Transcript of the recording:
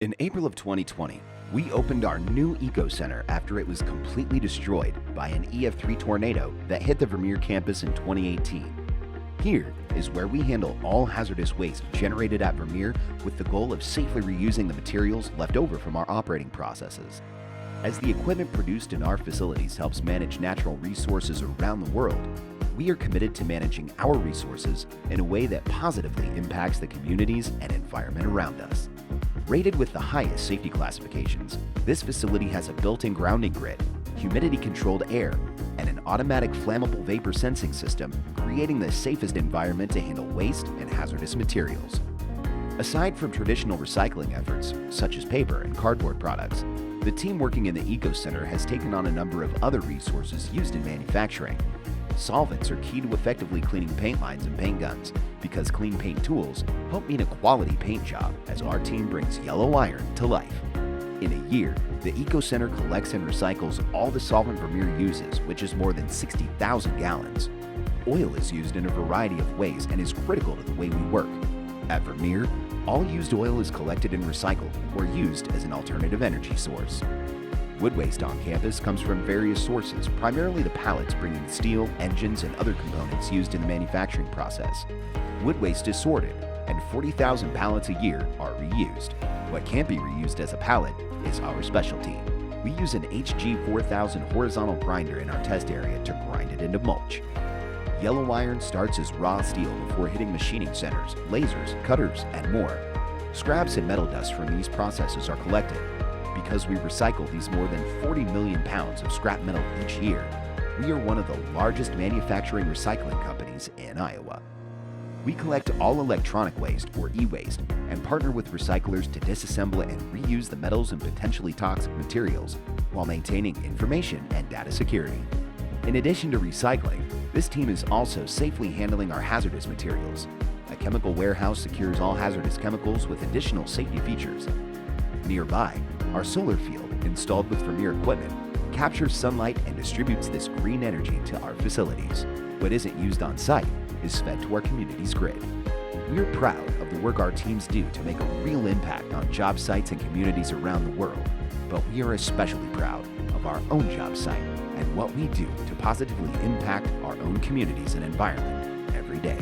In April of 2020, we opened our new Eco Center after it was completely destroyed by an EF3 tornado that hit the Vermeer campus in 2018. Here is where we handle all hazardous waste generated at Vermeer with the goal of safely reusing the materials left over from our operating processes. As the equipment produced in our facilities helps manage natural resources around the world, we are committed to managing our resources in a way that positively impacts the communities and environment around us. Rated with the highest safety classifications, this facility has a built-in grounding grid, humidity-controlled air, and an automatic flammable vapor sensing system, creating the safest environment to handle waste and hazardous materials. Aside from traditional recycling efforts, such as paper and cardboard products, the team working in the Eco Center has taken on a number of other resources used in manufacturing. Solvents are key to effectively cleaning paint lines and paint guns because clean paint tools help mean a quality paint job as our team brings yellow iron to life. In a year, the Eco Center collects and recycles all the solvent Vermeer uses, which is more than 60,000 gallons. Oil is used in a variety of ways and is critical to the way we work. At Vermeer, all used oil is collected and recycled or used as an alternative energy source. Wood waste on campus comes from various sources, primarily the pallets bringing steel, engines, and other components used in the manufacturing process. Wood waste is sorted, and 40,000 pallets a year are reused. What can't be reused as a pallet is our specialty. We use an HG4000 horizontal grinder in our test area to grind it into mulch. Yellow iron starts as raw steel before hitting machining centers, lasers, cutters, and more. Scraps and metal dust from these processes are collected. Because we recycle these more than 40 million pounds of scrap metal each year, we are one of the largest manufacturing recycling companies in Iowa. We collect all electronic waste, or e-waste, and partner with recyclers to disassemble and reuse the metals and potentially toxic materials while maintaining information and data security. In addition to recycling, this team is also safely handling our hazardous materials. A chemical warehouse secures all hazardous chemicals with additional safety features. Nearby, our solar field, installed with Vermeer equipment, captures sunlight and distributes this green energy to our facilities. What isn't used on site is fed to our community's grid. We're proud of the work our teams do to make a real impact on job sites and communities around the world, but we are especially proud of our own job site and what we do to positively impact our own communities and environment every day.